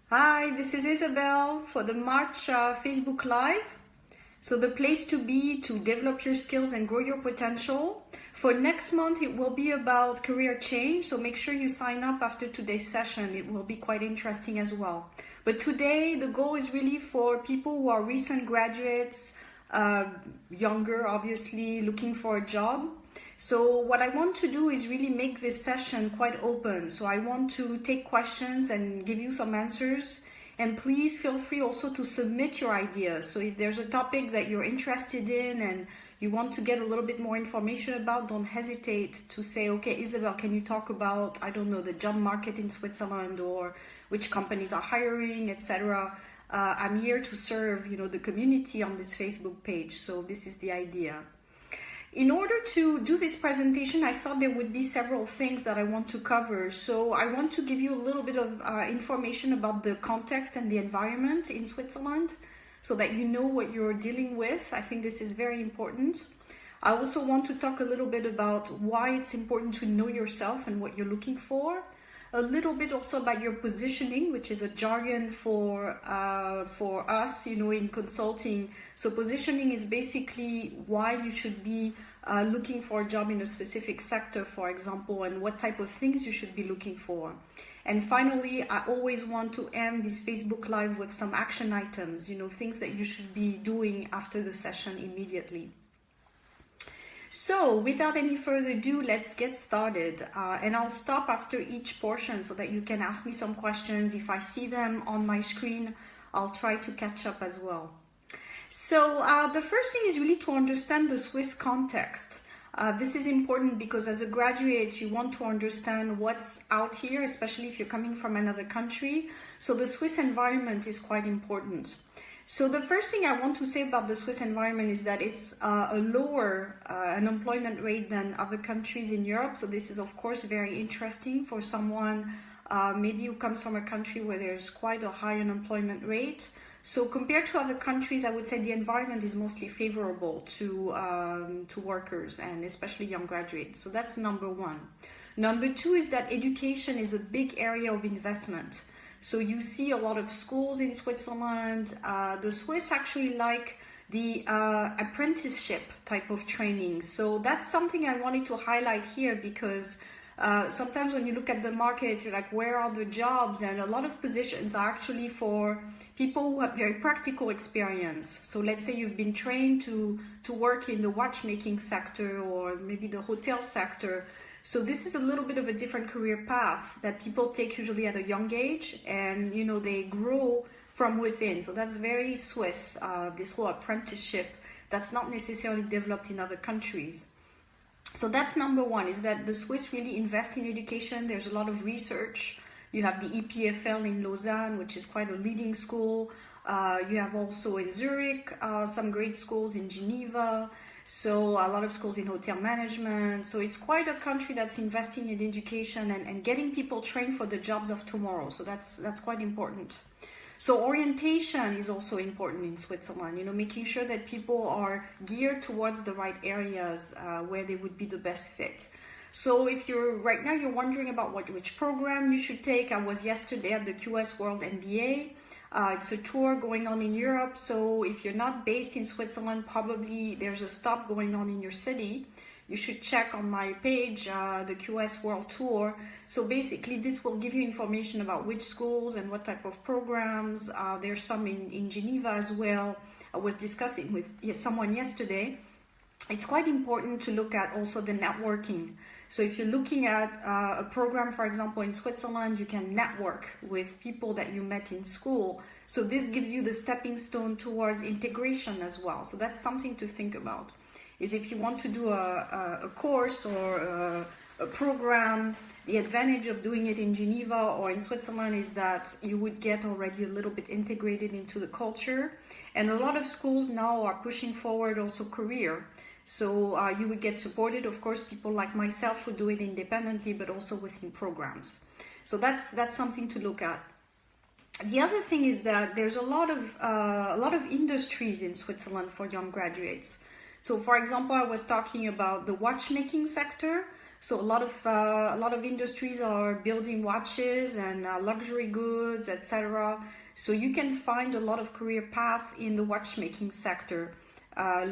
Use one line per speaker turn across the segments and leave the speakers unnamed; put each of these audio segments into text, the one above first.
Hi, this is Isabel for the March Facebook Live. So the place to be to develop your skills and grow your potential. For next month, it will be about career change. So make sure you sign up after today's session. It will be quite interesting as well. But today, the goal is really for people who are recent graduates, younger, obviously, looking for a job. So what I want to do is really make this session quite open. So I want to take questions and give you some answers. And please feel free also to submit your ideas. So if there's a topic that you're interested in and you want to get a little bit more information about, don't hesitate to say, okay, Isabel, can you talk about, I don't know, the job market in Switzerland or which companies are hiring, etc. I'm here to serve, the community on this Facebook page. So this is the idea. In order to do this presentation, I thought there would be several things that I want to cover. So I want to give you a little bit of information about the context and the environment in Switzerland so that you know what you're dealing with. I think this is very important. I also want to talk a little bit about why it's important to know yourself and what you're looking for. A little bit also about your positioning, which is a jargon for us, in consulting. So positioning is basically why you should be looking for a job in a specific sector, for example, and what type of things you should be looking for. And finally, I always want to end this Facebook Live with some action items, things that you should be doing after the session immediately. So without any further ado, let's get started. And I'll stop after each portion so that you can ask me some questions. If I see them on my screen, I'll try to catch up as well. So the first thing is really to understand the Swiss context. This is important because as a graduate, you want to understand what's out here, especially if you're coming from another country. So the Swiss environment is quite important. So the first thing I want to say about the Swiss environment is that it's a lower unemployment rate than other countries in Europe. So this is of course very interesting for someone maybe who comes from a country where there's quite a high unemployment rate. So compared to other countries, I would say the environment is mostly favorable to workers and especially young graduates. So that's number one. Number two is that education is a big area of investment. So you see a lot of schools in Switzerland. The Swiss actually like the apprenticeship type of training. So that's something I wanted to highlight here because sometimes when you look at the market, you're like, where are the jobs? And a lot of positions are actually for people who have very practical experience. So let's say you've been trained to work in the watchmaking sector or maybe the hotel sector. So this is a little bit of a different career path that people take usually at a young age and, they grow from within. So that's very Swiss, this whole apprenticeship that's not necessarily developed in other countries. So that's number one, is that the Swiss really invest in education. There's a lot of research. You have the EPFL in Lausanne, which is quite a leading school. You have also in Zurich, some great schools in Geneva. So a lot of schools in hotel management. So it's quite a country that's investing in education and getting people trained for the jobs of tomorrow. So that's quite important. So orientation is also important in Switzerland, making sure that people are geared towards the right areas where they would be the best fit. So if right now you're wondering about which program you should take, I was yesterday at the QS World MBA. It's a tour going on in Europe, so if you're not based in Switzerland, probably there's a stop going on in your city. You should check on my page, the QS World Tour. So basically this will give you information about which schools and what type of programs. There's some in Geneva as well. I was discussing with someone yesterday. It's quite important to look at also the networking. So if you're looking at a program, for example, in Switzerland, you can network with people that you met in school. So this gives you the stepping stone towards integration as well. So that's something to think about, is if you want to do a course or a program, the advantage of doing it in Geneva or in Switzerland is that you would get already a little bit integrated into the culture. And a lot of schools now are pushing forward also career. So you would get supported, of course, people like myself who do it independently, but also within programs. So that's something to look at. The other thing is that there's a lot of industries in Switzerland for young graduates. So for example, I was talking about the watchmaking sector. So a lot of industries are building watches and luxury goods, etc. So you can find a lot of career path in the watchmaking sector,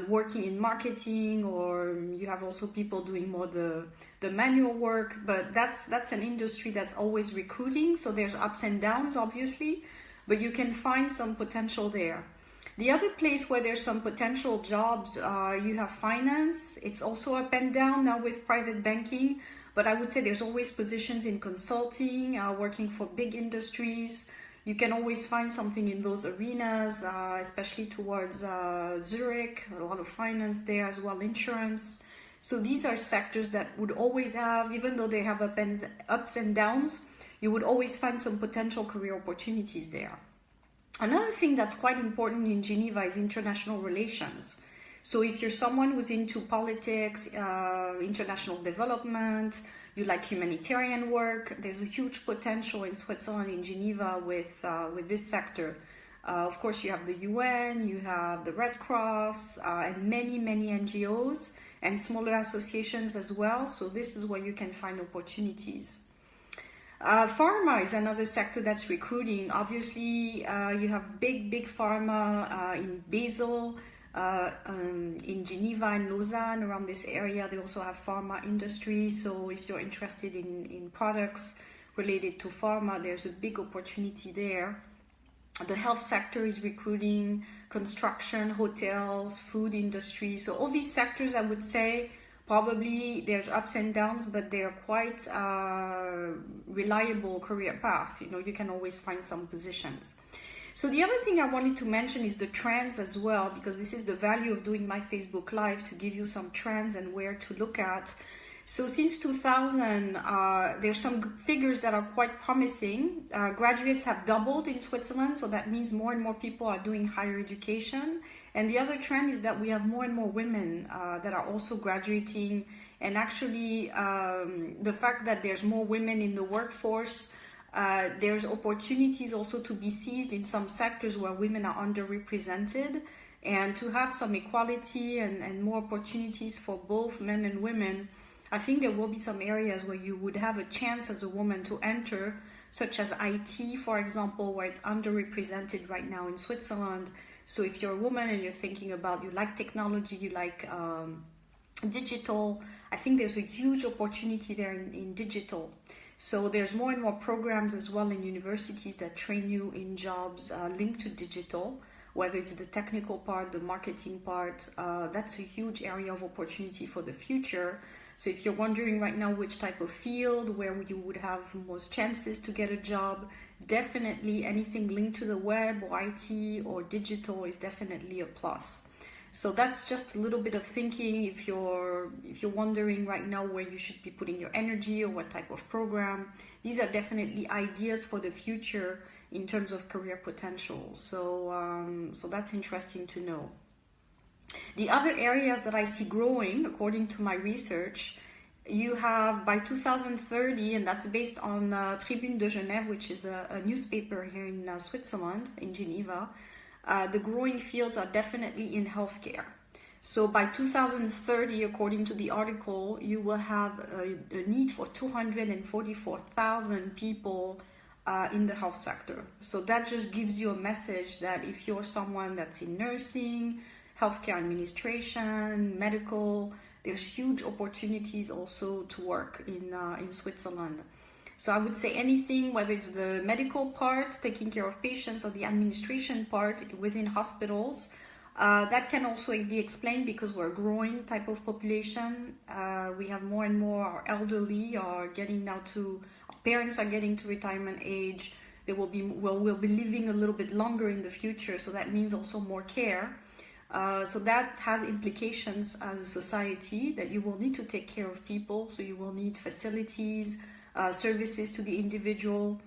working in marketing, or you have also people doing more the manual work. But that's an industry that's always recruiting. So there's ups and downs, obviously, but you can find some potential there. The other place where there's some potential jobs, you have finance. It's also up and down now with private banking, but I would say there's always positions in consulting, working for big industries. You can always find something in those arenas, especially towards Zurich, a lot of finance there as well, insurance. So these are sectors that would always have, even though they have ups and downs, you would always find some potential career opportunities there. Another thing that's quite important in Geneva is international relations. So if you're someone who's into politics, international development, you like humanitarian work, there's a huge potential in Switzerland, in Geneva, with this sector. Of course, you have the UN, you have the Red Cross, and many NGOs and smaller associations as well. So this is where you can find opportunities. Pharma is another sector that's recruiting. Obviously, you have big pharma in Basel, in Geneva and Lausanne, around this area. They also have pharma industry. So if you're interested in products related to pharma, there's a big opportunity there. The health sector is recruiting, construction, hotels, food industry. So all these sectors, I would say, probably there's ups and downs, but they're quite reliable career path. You know, you can always find some positions. So the other thing I wanted to mention is the trends as well, because this is the value of doing my Facebook Live, to give you some trends and where to look at. So since 2000, there's some figures that are quite promising. Graduates have doubled in Switzerland, so that means more and more people are doing higher education. And the other trend is that we have more and more women that are also graduating. And actually, the fact that there's more women in the workforce, there's opportunities also to be seized in some sectors where women are underrepresented. And to have some equality and more opportunities for both men and women, I think there will be some areas where you would have a chance as a woman to enter, such as IT, for example, where it's underrepresented right now in Switzerland. So if you're a woman and you're thinking about, you like technology, you like digital, I think there's a huge opportunity there in digital. So there's more and more programs as well in universities that train you in jobs linked to digital, whether it's the technical part, the marketing part. That's a huge area of opportunity for the future. So if you're wondering right now which type of field, where you would have most chances to get a job, definitely anything linked to the web or IT or digital is definitely a plus. So that's just a little bit of thinking if you're wondering right now where you should be putting your energy or what type of program. These are definitely ideas for the future in terms of career potential. So that's interesting to know. The other areas that I see growing, according to my research, you have by 2030, and that's based on Tribune de Genève, which is a newspaper here in Switzerland, in Geneva. The growing fields are definitely in healthcare. So by 2030, according to the article, you will have a need for 244,000 people in the health sector. So that just gives you a message that if you're someone that's in nursing, healthcare administration, medical, there's huge opportunities also to work in Switzerland. So I would say anything, whether it's the medical part, taking care of patients, or the administration part within hospitals, that can also be explained because we're a growing type of population. We have more and more, our elderly are getting now to, our parents are getting to retirement age. They will be, we'll be living a little bit longer in the future, so that means also more care. So that has implications as a society, that you will need to take care of people. So you will need facilities, services to the individual.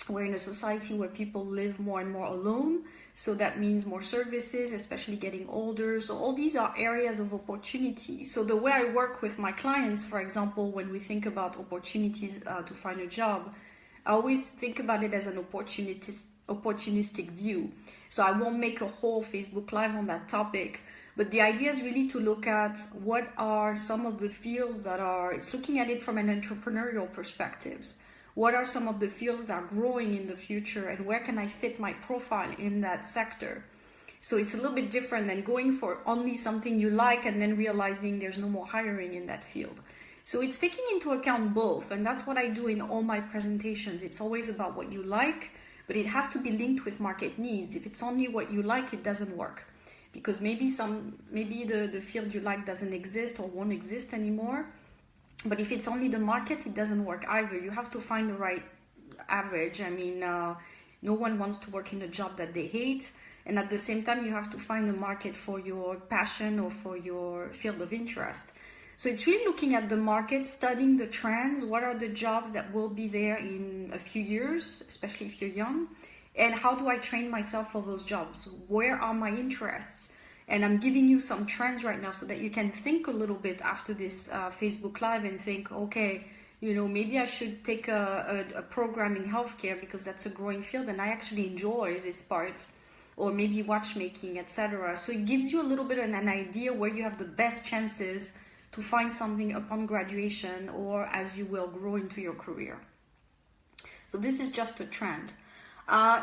We're in a society where people live more and more alone. So that means more services, especially getting older. So all these are areas of opportunity. So the way I work with my clients, for example, when we think about opportunities to find a job, I always think about it as an opportunistic view. So I won't make a whole Facebook Live on that topic, But the idea is really to look at what are some of the fields that are, it's looking at it from an entrepreneurial perspectives. What are some of the fields that are growing in the future, and where can I fit my profile in that sector? So it's a little bit different than going for only something you like and then realizing there's no more hiring in that field. So it's taking into account both, and that's what I do in all my presentations. It's always about what you like, but it has to be linked with market needs. If it's only what you like, it doesn't work. Because maybe the field you like doesn't exist or won't exist anymore. But if it's only the market, it doesn't work either. You have to find the right average. I mean, no one wants to work in a job that they hate. And at the same time, you have to find a market for your passion or for your field of interest. So it's really looking at the market, studying the trends. What are the jobs that will be there in a few years, especially if you're young? And how do I train myself for those jobs? Where are my interests? And I'm giving you some trends right now so that you can think a little bit after this Facebook Live and think, okay, maybe I should take a program in healthcare because that's a growing field and I actually enjoy this part, or maybe watchmaking, etc. So it gives you a little bit of an idea where you have the best chances to find something upon graduation or as you will grow into your career. So this is just a trend.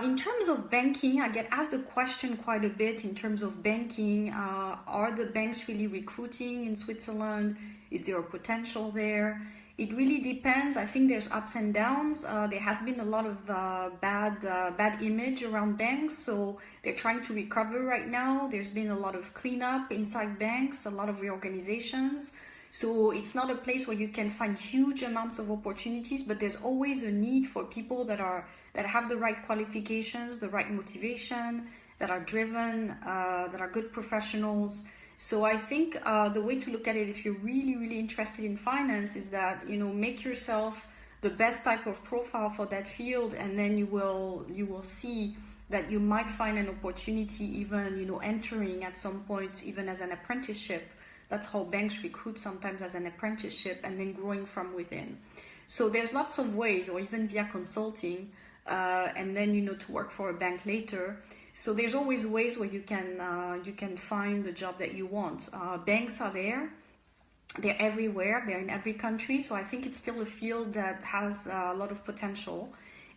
In terms of banking, I get asked the question quite a bit in terms of banking. Are the banks really recruiting in Switzerland? Is there a potential there? It really depends. I think there's ups and downs. There has been a lot of bad image around banks, so they're trying to recover right now. There's been a lot of cleanup inside banks, a lot of reorganizations. So it's not a place where you can find huge amounts of opportunities, but there's always a need for people that have the right qualifications, the right motivation, that are driven, that are good professionals. So I think the way to look at it, if you're really, really interested in finance, is that, make yourself the best type of profile for that field, and then you will see that you might find an opportunity even, entering at some point, even as an apprenticeship. That's how banks recruit sometimes, as an apprenticeship, and then growing from within. So there's lots of ways, or even via consulting, and then to work for a bank later. So there's always ways where you can find the job that you want. Banks are there; they're everywhere. They're in every country. So I think it's still a field that has a lot of potential.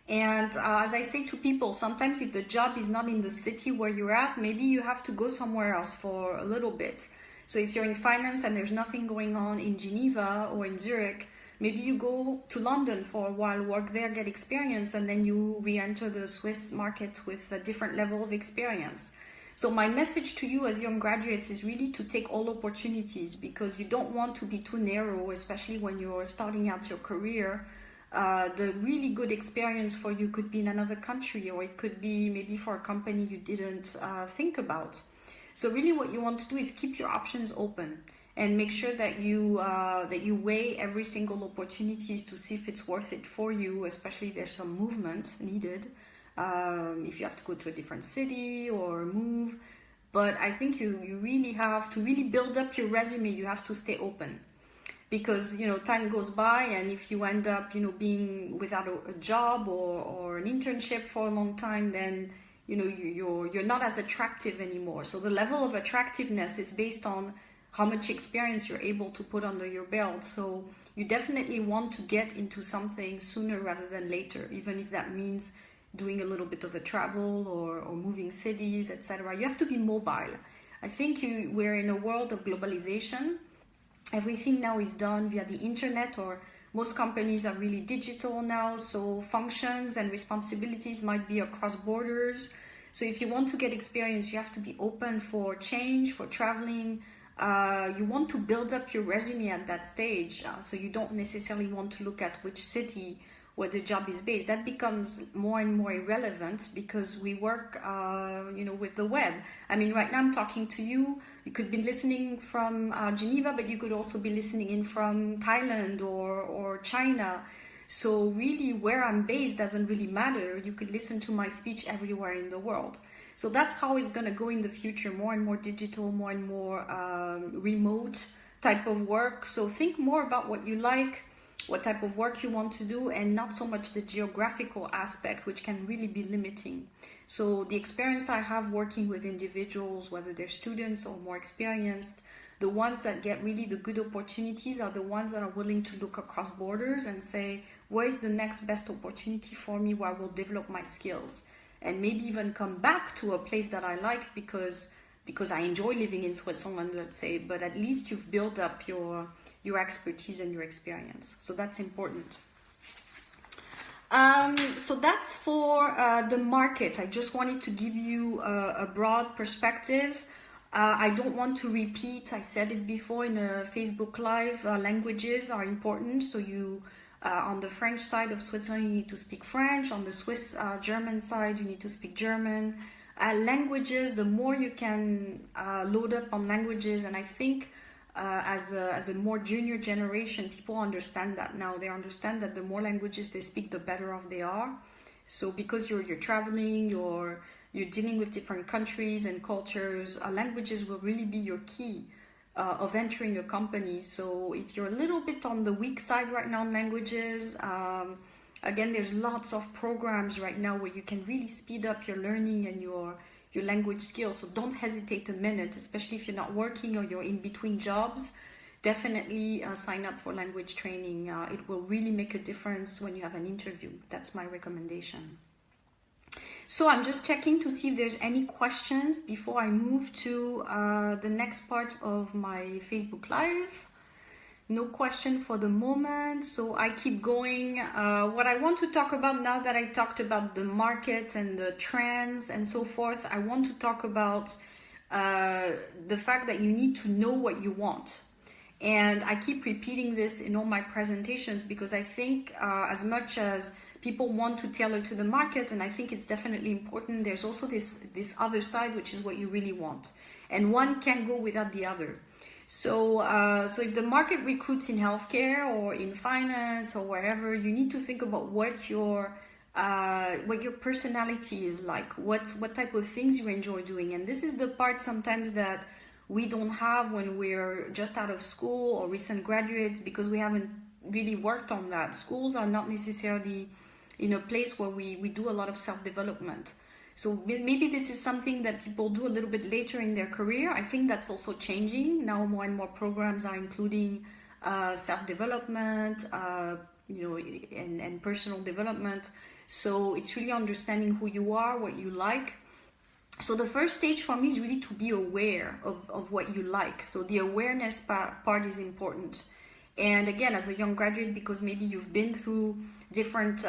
And as I say to people, sometimes if the job is not in the city where you're at, maybe you have to go somewhere else for a little bit. So if you're in finance and there's nothing going on in Geneva or in Zurich, maybe you go to London for a while, work there, get experience, and then you re-enter the Swiss market with a different level of experience. So my message to you as young graduates is really to take all opportunities, because you don't want to be too narrow, especially when you're starting out your career. The really good experience for you could be in another country, or it could be maybe for a company you didn't think about. So really what you want to do is keep your options open and make sure that you weigh every single opportunities to see if it's worth it for you, especially if there's some movement needed, if you have to go to a different city or move. But I think you really have to really build up your resume. You have to stay open, because time goes by, and if you end up being without a job or an internship for a long time, then you're not as attractive anymore. So the level of attractiveness is based on how much experience you're able to put under your belt. So you definitely want to get into something sooner rather than later, even if that means doing a little bit of a travel or moving cities, etc. You have to be mobile. I think we're in a world of globalization. Everything now is done via the internet, or most companies are really digital now, so functions and responsibilities might be across borders. So if you want to get experience, you have to be open for change, for traveling. You want to build up your resume at that stage, so you don't necessarily want to look at which city where the job is based. That becomes more and more irrelevant, because we work with the web. I mean, right now I'm talking to you. You could be listening from Geneva, but you could also be listening in from Thailand or China. So really where I'm based doesn't really matter. You could listen to my speech everywhere in the world. So that's how it's going to go in the future, more and more digital, more and more remote type of work. So think more about what you like. what type of work you want to do, and not so much the geographical aspect, which can really be limiting. So the experience I have working with individuals, whether they're students or more experienced, the ones that get really the good opportunities are the ones that are willing to look across borders and say, where is the next best opportunity for me where I will develop my skills? And maybe even come back to a place that I like because I enjoy living in Switzerland, let's say, but at least you've built up your expertise and your experience. So that's important. So that's for the market. I just wanted to give you a broad perspective. I don't want to repeat, I said it before in a Facebook Live, languages are important. So you, on the French side of Switzerland, you need to speak French. On the Swiss German side, you need to speak German. Languages, the more you can load up on languages, and I think as a more junior generation, people understand that now. They understand that the more languages they speak, the better off they are. So because you're traveling, you're dealing with different countries and cultures, languages will really be your key of entering a company. So if you're a little bit on the weak side right now in languages, again, there's lots of programs right now where you can really speed up your learning and your language skills. So don't hesitate a minute, especially if you're not working or you're in between jobs. Definitely sign up for language training. It will really make a difference when you have an interview. That's my recommendation. So I'm just checking to see if there's any questions before I move to the next part of my Facebook Live. No question for the moment, so I keep going. What I want to talk about now that I talked about the market and the trends and so forth, I want to talk about the fact that you need to know what you want. And I keep repeating this in all my presentations because I think as much as people want to tailor to the market, and I think it's definitely important, there's also this other side, which is what you really want. And one can't go without the other. So if the market recruits in healthcare or in finance or wherever, you need to think about what your personality is like, what type of things you enjoy doing. And this is the part sometimes that we don't have when we're just out of school or recent graduates, because we haven't really worked on that. Schools are not necessarily in a place where we do a lot of self-development. So maybe this is something that people do a little bit later in their career. I think that's also changing. Now more and more programs are including self-development, and personal development. So it's really understanding who you are, what you like. So the first stage for me is really to be aware of what you like. So the awareness part is important. And again, as a young graduate, because maybe you've been through different,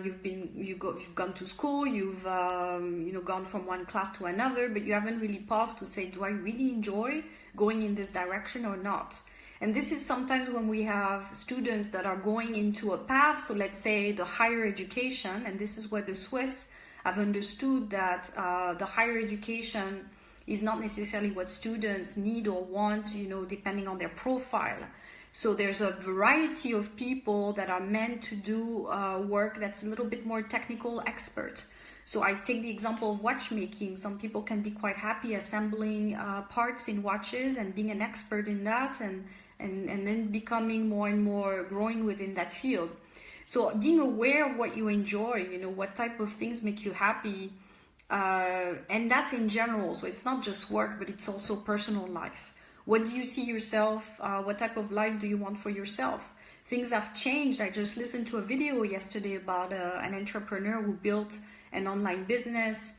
you've gone to school, you've gone from one class to another, but you haven't really paused to say, do I really enjoy going in this direction or not? And this is sometimes when we have students that are going into a path. So let's say the higher education, and this is where the Swiss have understood that the higher education is not necessarily what students need or want, depending on their profile. So there's a variety of people that are meant to do work that's a little bit more technical, expert. So I take the example of watchmaking. Some people can be quite happy assembling parts in watches and being an expert in that, and then becoming more and more growing within that field. So being aware of what you enjoy, what type of things make you happy, and that's in general. So it's not just work, but it's also personal life. What do you see yourself? What type of life do you want for yourself? Things have changed. I just listened to a video yesterday about an entrepreneur who built an online business,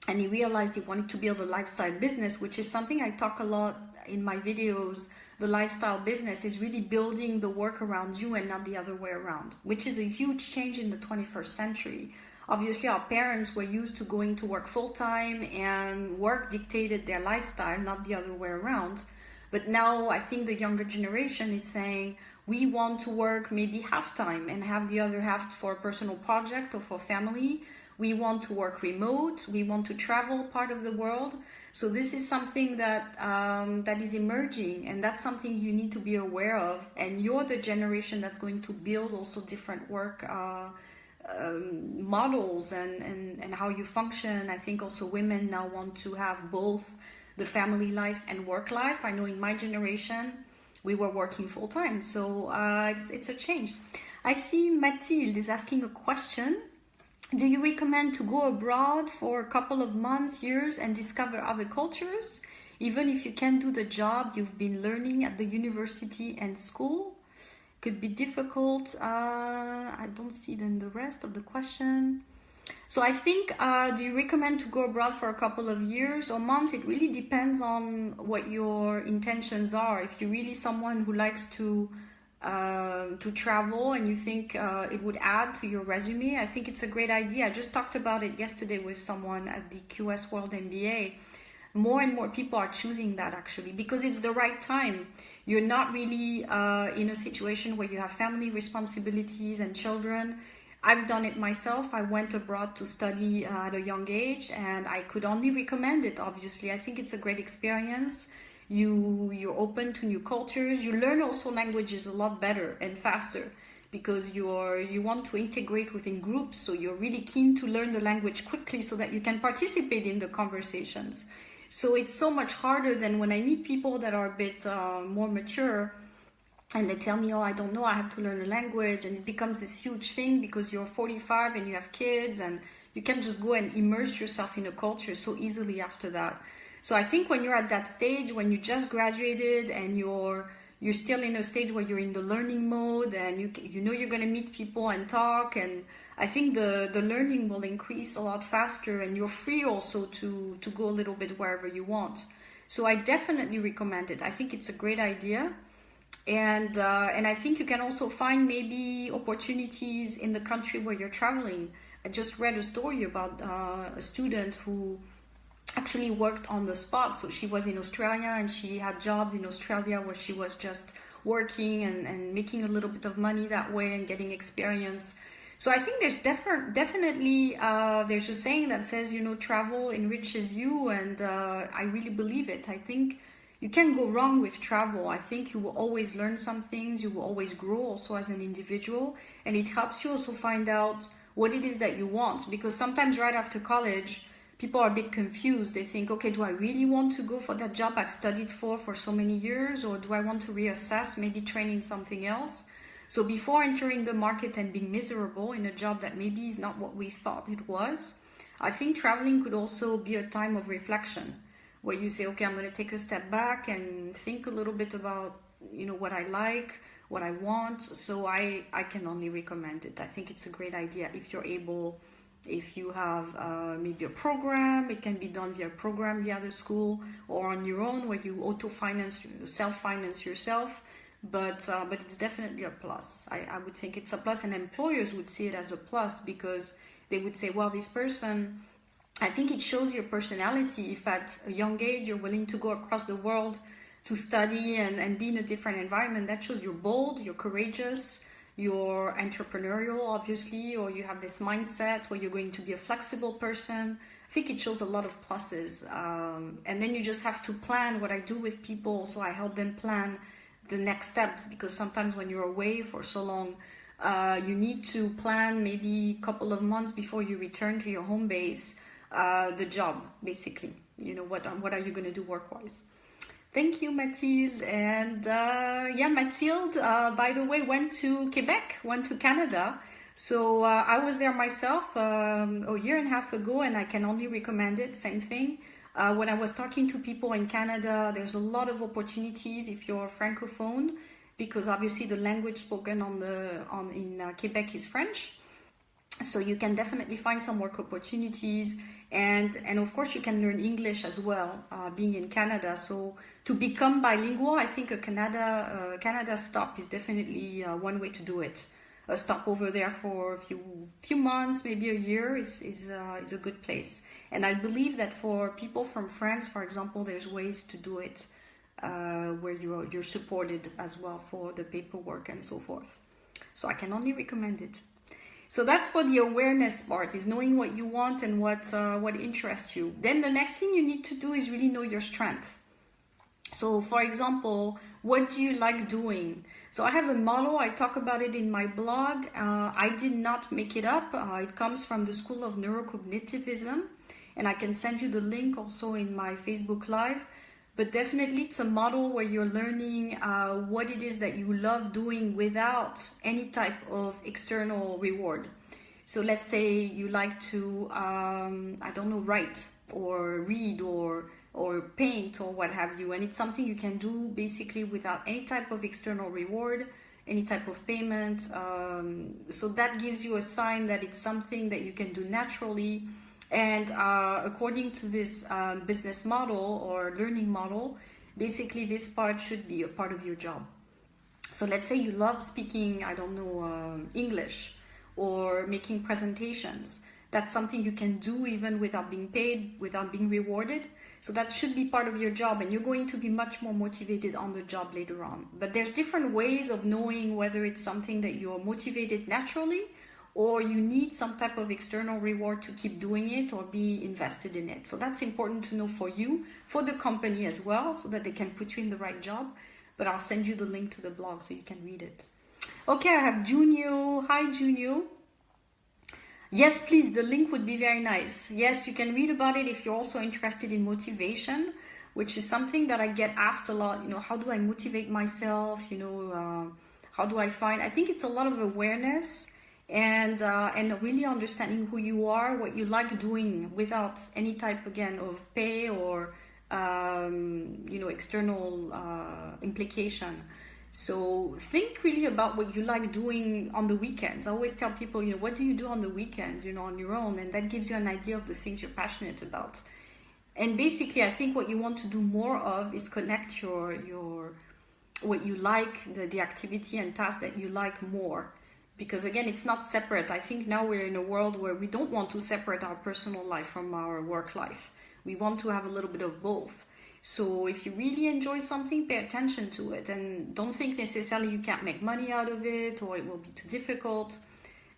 and he realized he wanted to build a lifestyle business, which is something I talk a lot in my videos. The lifestyle business is really building the work around you and not the other way around, which is a huge change in the 21st century. Obviously, our parents were used to going to work full-time, and work dictated their lifestyle, not the other way around. But now I think the younger generation is saying, we want to work maybe half-time and have the other half for a personal project or for family. We want to work remote. We want to travel part of the world. So this is something that that is emerging, and that's something you need to be aware of. And you're the generation that's going to build also different work models and how you function. I think also women now want to have both the family life and work life. I know in my generation, we were working full time. So it's a change. I see Mathilde is asking a question. Do you recommend to go abroad for a couple of months, years, and discover other cultures, even if you can't do the job you've been learning at the university and school? Could be difficult. I don't see then the rest of the question. So I think, do you recommend to go abroad for a couple of years or months? It really depends on what your intentions are. If you're really someone who likes to travel and you think it would add to your resume, I think it's a great idea. I just talked about it yesterday with someone at the QS World MBA. More and more people are choosing that actually because it's the right time. You're not really in a situation where you have family responsibilities and children. I've done it myself. I went abroad to study at a young age and I could only recommend it, obviously. I think it's a great experience. You're open to new cultures. You learn also languages a lot better and faster because you want to integrate within groups. So you're really keen to learn the language quickly so that you can participate in the conversations. So it's so much harder than when I meet people that are a bit more mature and they tell me, oh, I don't know, I have to learn a language. And it becomes this huge thing because you're 45 and you have kids and you can just go and immerse yourself in a culture so easily after that. So I think when you're at that stage, when you just graduated and you're still in a stage where you're in the learning mode and you know you're going to meet people and talk, and I think the learning will increase a lot faster and you're free also to go a little bit wherever you want. So I definitely recommend it. I think it's a great idea. And I think you can also find maybe opportunities in the country where you're traveling. I just read a story about a student who actually worked on the spot. So she was in Australia and she had jobs in Australia where she was just working and making a little bit of money that way and getting experience. So I think there's definitely there's a saying that says, you know, travel enriches you, and I really believe it. I think you can't go wrong with travel. I think you will always learn some things. You will always grow also as an individual, and it helps you also find out what it is that you want, because sometimes right after college people are a bit confused. They think, okay, do I really want to go for that job I've studied for so many years, or do I want to reassess, maybe train in something else? So before entering the market and being miserable in a job that maybe is not what we thought it was, I think traveling could also be a time of reflection where you say, okay, I'm going to take a step back and think a little bit about, you know, what I like, what I want. So I can only recommend it. I think it's a great idea if you're able. If you have maybe a program, it can be done via a program via the school or on your own where you auto-finance, self-finance yourself. But it's definitely a plus. I would think it's a plus, and employers would see it as a plus because they would say, well, this person, I think it shows your personality. If at a young age you're willing to go across the world to study and be in a different environment, that shows you're bold, you're courageous, you're entrepreneurial, obviously, or you have this mindset where you're going to be a flexible person. I think it shows a lot of pluses. And then you just have to plan. What I do with people, so I help them plan the next steps, because sometimes when you're away for so long, you need to plan maybe a couple of months before you return to your home base, the job, basically. You know, what are you going to do work-wise? Thank you, Mathilde. And yeah, Mathilde, by the way, went to Quebec, went to Canada. So I was there myself a year and a half ago, and I can only recommend it. Same thing. When I was talking to people in Canada, there's a lot of opportunities if you're francophone, because obviously the language spoken in Quebec is French. So you can definitely find some work opportunities, and of course you can learn English as well, being in Canada. So to become bilingual, I think a Canada stop is definitely one way to do it. A stop over there for a few months, maybe a year, is a good place. And I believe that for people from France, for example, there's ways to do it where you're supported as well for the paperwork and so forth. So I can only recommend it. So that's for the awareness part, is knowing what you want and what interests you. Then the next thing you need to do is really know your strength. So for example, what do you like doing? So I have a model, I talk about it in my blog. I did not make it up. It comes from the School of Neurocognitivism, and I can send you the link also in my Facebook Live. but definitely it's a model where you're learning what it is that you love doing without any type of external reward. So let's say you like to, I don't know, write or read or paint or what have you, and it's something you can do basically without any type of external reward, any type of payment. So that gives you a sign that it's something that you can do naturally. And according to this business model or learning model, basically this part should be a part of your job. So let's say you love speaking, I don't know, English or making presentations. That's something you can do even without being paid, without being rewarded. So that should be part of your job, and you're going to be much more motivated on the job later on. But there's different ways of knowing whether it's something that you're motivated naturally or you need some type of external reward to keep doing it or be invested in it. So that's important to know for you, for the company as well, so that they can put you in the right job. But I'll send you the link to the blog so you can read it. Okay, I have Junio. Hi, Junio. Yes, please, the link would be very nice. Yes, you can read about it if you're also interested in motivation, which is something that I get asked a lot. You know, how do I motivate myself? You know, how do I find? I think it's a lot of awareness and really understanding who you are, what you like doing without any type, again, of pay or, you know, external implication. So think really about what you like doing on the weekends. I always tell people, you know, what do you do on the weekends, you know, on your own? And that gives you an idea of the things you're passionate about. And basically, I think what you want to do more of is connect your what you like, the activity and task that you like more. Because again, it's not separate. I think now we're in a world where we don't want to separate our personal life from our work life. We want to have a little bit of both. So if you really enjoy something, pay attention to it and don't think necessarily you can't make money out of it or it will be too difficult.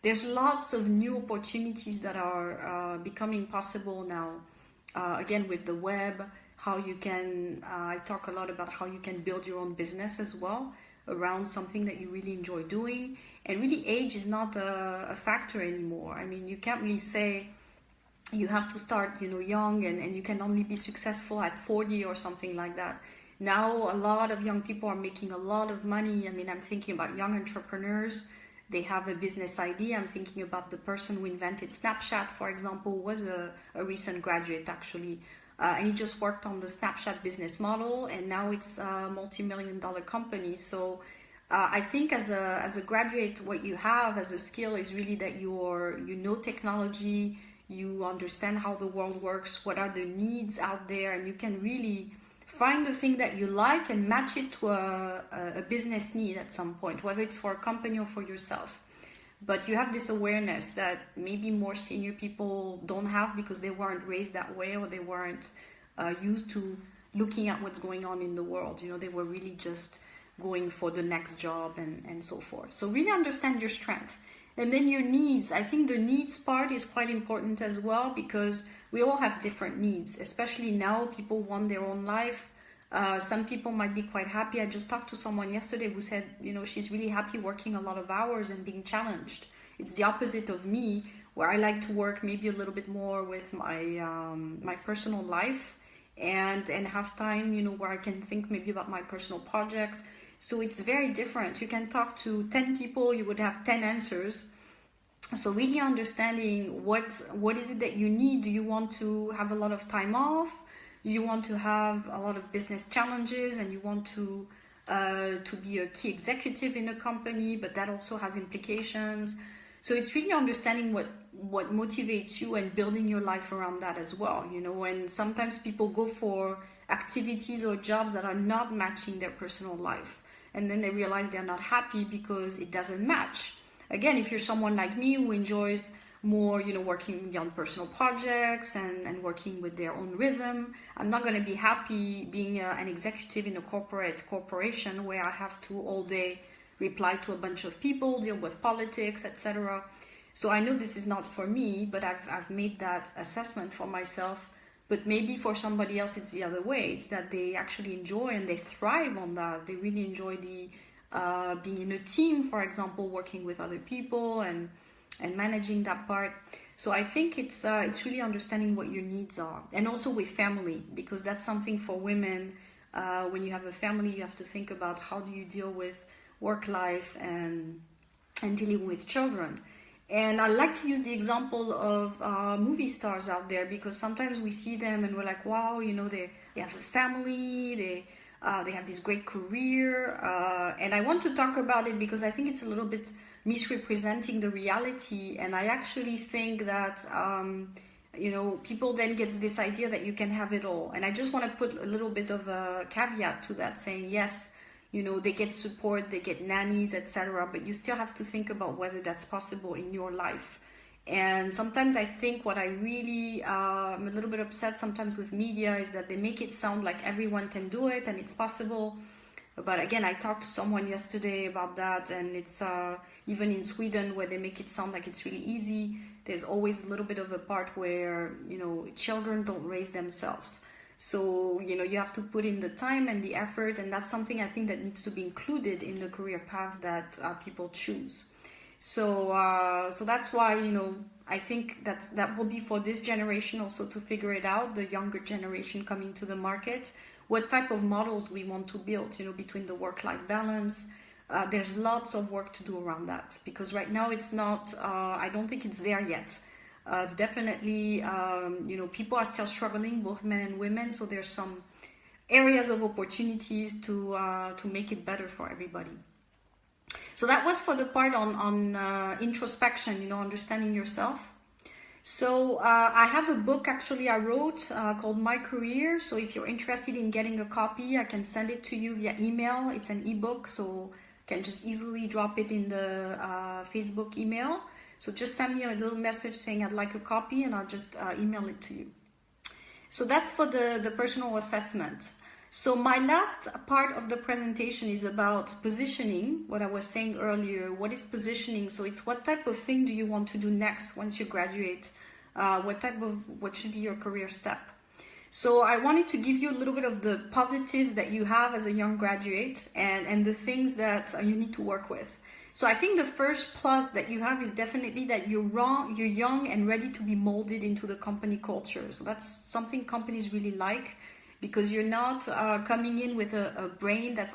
There's lots of new opportunities that are becoming possible now. Again, with the web, how you can, I talk a lot about how you can build your own business as well around something that you really enjoy doing. And really age is not a factor anymore. I mean, you can't really say, you have to start, you know, young and you can only be successful at 40 or something like that. Now, a lot of young people are making a lot of money. I mean, I'm thinking about young entrepreneurs. They have a business idea. I'm thinking about the person who invented Snapchat, for example, was a recent graduate actually. And he just worked on the Snapchat business model and now it's a multi-million-dollar company. So I think as a graduate, what you have as a skill is really that you know technology, you understand how the world works, what are the needs out there, and you can really find the thing that you like and match it to a business need at some point, whether it's for a company or for yourself. But you have this awareness that maybe more senior people don't have because they weren't raised that way or they weren't used to looking at what's going on in the world. You know, they were really just going for the next job and so forth. So really understand your strength. And then your needs. I think the needs part is quite important as well because we all have different needs, especially now people want their own life. Some people might be quite happy. I just talked to someone yesterday who said, you know, she's really happy working a lot of hours and being challenged. It's the opposite of me, where I like to work maybe a little bit more with my my personal life and have time, you know, where I can think maybe about my personal projects. So it's very different. You can talk to 10 people, you would have 10 answers. So really understanding what is it that you need. Do you want to have a lot of time off? Do you want to have a lot of business challenges and you want to be a key executive in a company, but that also has implications. So it's really understanding what motivates you and building your life around that as well. You know, and sometimes people go for activities or jobs that are not matching their personal life. And then they realize they're not happy because it doesn't match. Again, if you're someone like me who enjoys more, you know, working on personal projects and working with their own rhythm, I'm not going to be happy being an executive in a corporation where I have to all day reply to a bunch of people, deal with politics, etc. So I know this is not for me, but I've made that assessment for myself. But maybe for somebody else, it's the other way. It's that they actually enjoy and they thrive on that. They really enjoy the being in a team, for example, working with other people and managing that part. So I think it's really understanding what your needs are, and also with family, because that's something for women When you have a family, you have to think about how do you deal with work life and dealing with children. And I like to use the example of movie stars out there, because sometimes we see them and we're like, wow, you know, they have a family, they have this great career. And I want to talk about it because I think it's a little bit misrepresenting the reality. And I actually think that, you know, people then get this idea that you can have it all. And I just want to put a little bit of a caveat to that, saying, yes, you know, they get support, they get nannies, etc. But you still have to think about whether that's possible in your life. And sometimes I think what I really am a little bit upset sometimes with media is that they make it sound like everyone can do it and it's possible. But again, I talked to someone yesterday about that, and it's even in Sweden, where they make it sound like it's really easy, there's always a little bit of a part where, you know, children don't raise themselves. So, you know, you have to put in the time and the effort, and that's something I think that needs to be included in the career path that people choose. So, so that's why, you know, I think that will be for this generation also to figure it out, the younger generation coming to the market, what type of models we want to build, you know, between the work-life balance. There's lots of work to do around that, because right now it's not, I don't think it's there yet. Definitely, you know, people are still struggling, both men and women. So there's some areas of opportunities to make it better for everybody. So that was for the part on introspection, you know, understanding yourself. So I have a book actually I wrote called My Career. So if you're interested in getting a copy, I can send it to you via email. It's an ebook, so you can just easily drop it in the Facebook email. So just send me a little message saying I'd like a copy, and I'll just email it to you. So that's for the personal assessment. So my last part of the presentation is about positioning, what I was saying earlier. What is positioning? So it's what type of thing do you want to do next once you graduate? What should be your career step? So I wanted to give you a little bit of the positives that you have as a young graduate, and the things that you need to work with. So I think the first plus that you have is definitely that you're young and ready to be molded into the company culture. So that's something companies really like, because you're not coming in with a brain that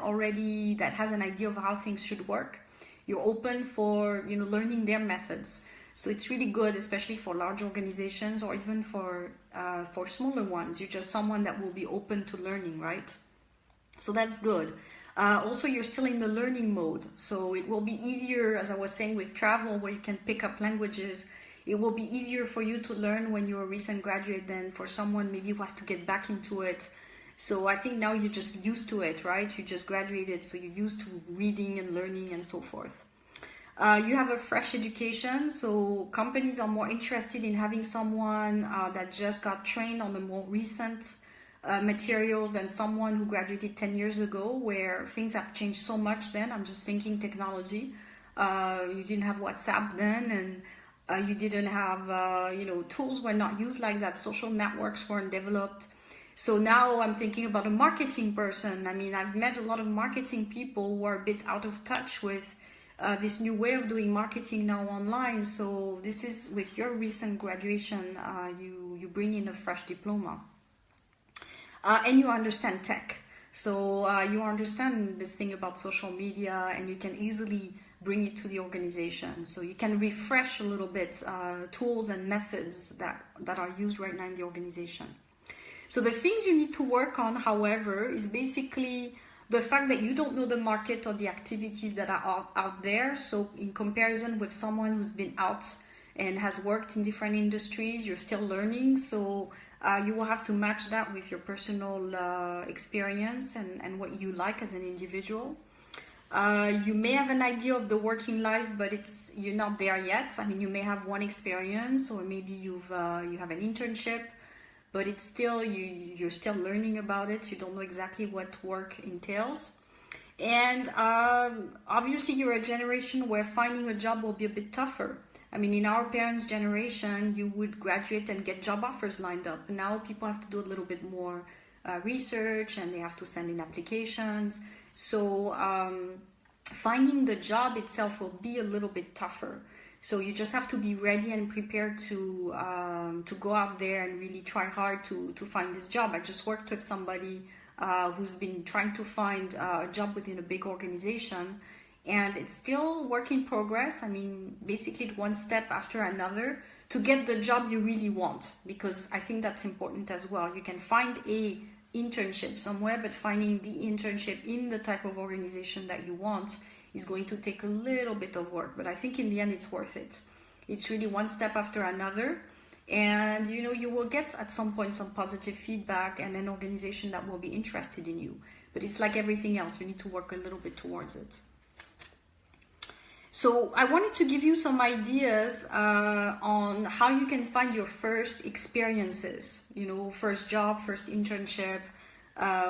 has an idea of how things should work. You're open for, you know, learning their methods. So it's really good, especially for large organizations or even for smaller ones. You're just someone that will be open to learning, right? So that's good. Also, you're still in the learning mode, so it will be easier, as I was saying, with travel, where you can pick up languages. It will be easier for you to learn when you're a recent graduate than for someone maybe who has to get back into it. So I think now you're just used to it, right? You just graduated, so you're used to reading and learning and so forth. You have a fresh education, so companies are more interested in having someone that just got trained on the more recent materials than someone who graduated 10 years ago, where things have changed so much then. I'm just thinking technology. You didn't have WhatsApp then, and you didn't have, you know, tools were not used like that. Social networks weren't developed. So now I'm thinking about a marketing person. I mean, I've met a lot of marketing people who are a bit out of touch with this new way of doing marketing now online. So this is, with your recent graduation, you bring in a fresh diploma. And you understand tech. So you understand this thing about social media, and you can easily bring it to the organization. So you can refresh a little bit tools and methods that are used right now in the organization. So the things you need to work on, however, is basically the fact that you don't know the market or the activities that are out there. So in comparison with someone who's been out and has worked in different industries, you're still learning. So you will have to match that with your personal experience and what you like as an individual. You may have an idea of the working life, but you're not there yet. I mean, you may have one experience, or maybe you have an internship, but it's still, you're still learning about it. You don't know exactly what work entails. And obviously you're a generation where finding a job will be a bit tougher. I mean, in our parents' generation, you would graduate and get job offers lined up. Now people have to do a little bit more research, and they have to send in applications. So finding the job itself will be a little bit tougher. So you just have to be ready and prepared to go out there and really try hard to find this job. I just worked with somebody who's been trying to find a job within a big organization, and it's still work in progress. I mean, basically one step after another to get the job you really want, because I think that's important as well. You can find a internship somewhere, but finding the internship in the type of organization that you want is going to take a little bit of work, but I think in the end it's worth it. It's really one step after another, and you will get at some point some positive feedback and an organization that will be interested in you, but it's like everything else, you need to work a little bit towards it. So I wanted to give you some ideas on how you can find your first experiences, first job, first internship,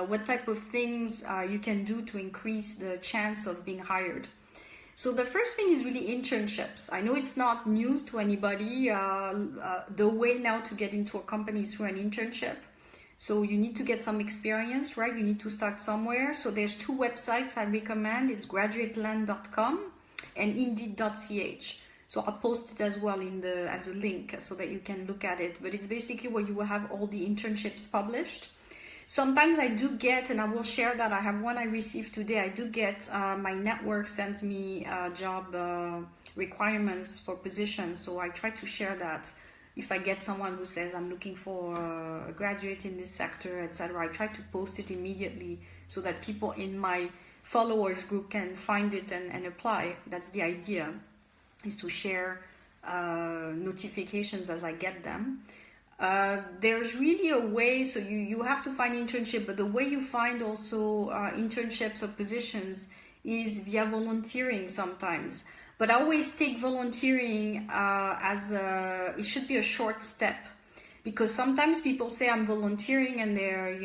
what type of things you can do to increase the chance of being hired. So the first thing is really internships. I know it's not news to anybody. The way now to get into a company is through an internship. So you need to get some experience, right? You need to start somewhere. So there's two websites I recommend. It's graduateland.com and indeed.ch. So I'll post it as well as a link so that you can look at it. But it's basically where you will have all the internships published. Sometimes I do get, and I will share that, I have one I received today, I do get, my network sends me job requirements for positions, so I try to share that. If I get someone who says I'm looking for a graduate in this sector, etc., I try to post it immediately so that people in my followers group can find it and apply. That's the idea, is to share notifications as I get them. There's really a way, so you have to find internship, but the way you find also internships or positions is via volunteering sometimes. But I always take volunteering it should be a short step, because sometimes people say I'm volunteering and they're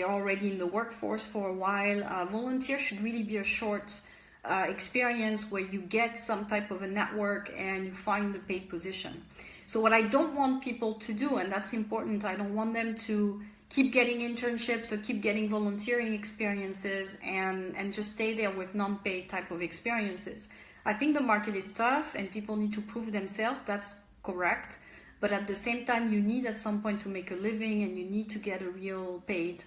already in the workforce for a while. Volunteer should really be a short experience where you get some type of a network and you find the paid position. So what I don't want people to do, and that's important, I don't want them to keep getting internships or keep getting volunteering experiences and just stay there with non-paid type of experiences. I think the market is tough and people need to prove themselves, that's correct. But at the same time, you need at some point to make a living and you need to get a real paid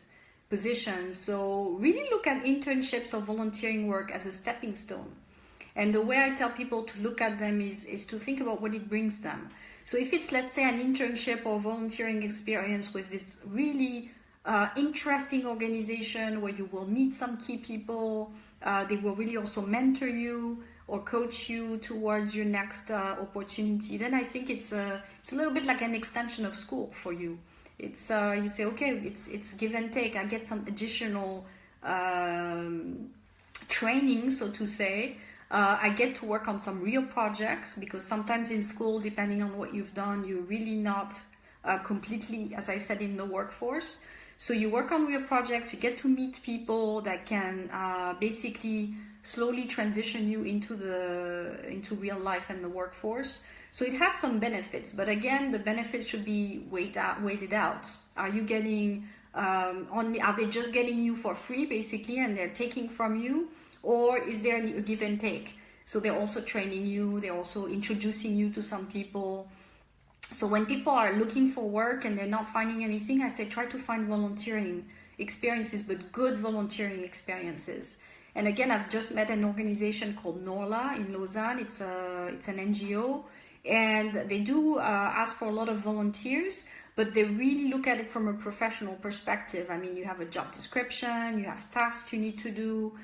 position. So really look at internships or volunteering work as a stepping stone. And the way I tell people to look at them is to think about what it brings them. So if it's, let's say, an internship or volunteering experience with this really interesting organization where you will meet some key people, they will really also mentor you or coach you towards your next opportunity, then I think it's a little bit like an extension of school for you. It's you say, okay, it's give and take. I get some additional training, so to say. I get to work on some real projects, because sometimes in school, depending on what you've done, you're really not completely, as I said, in the workforce. So you work on real projects, you get to meet people that can basically slowly transition you into real life and the workforce. So it has some benefits, but again, the benefits should be weighted out. Are you getting are they just getting you for free basically and they're taking from you? Or is there a give and take? So they're also training you, they're also introducing you to some people. So when people are looking for work and they're not finding anything, I say try to find volunteering experiences, but good volunteering experiences. And again, I've just met an organization called Norla in Lausanne. It's an NGO, and they do ask for a lot of volunteers, but they really look at it from a professional perspective. I mean, you have a job description, you have tasks you need to do.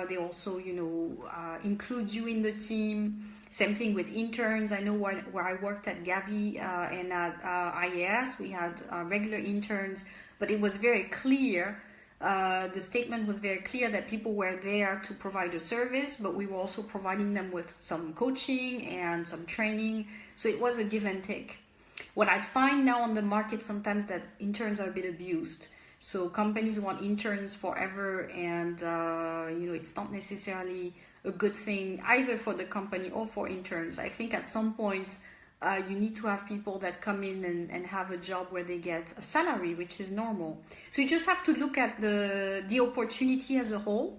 They also, include you in the team. Same thing with interns. I know where I worked at Gavi and at IAS, we had regular interns, but it was very clear. The statement was very clear that people were there to provide a service, but we were also providing them with some coaching and some training. So it was a give and take. What I find now on the market sometimes that interns are a bit abused. So companies want interns forever, and it's not necessarily a good thing either for the company or for interns. I think at some point you need to have people that come in and have a job where they get a salary, which is normal. So you just have to look at the opportunity as a whole.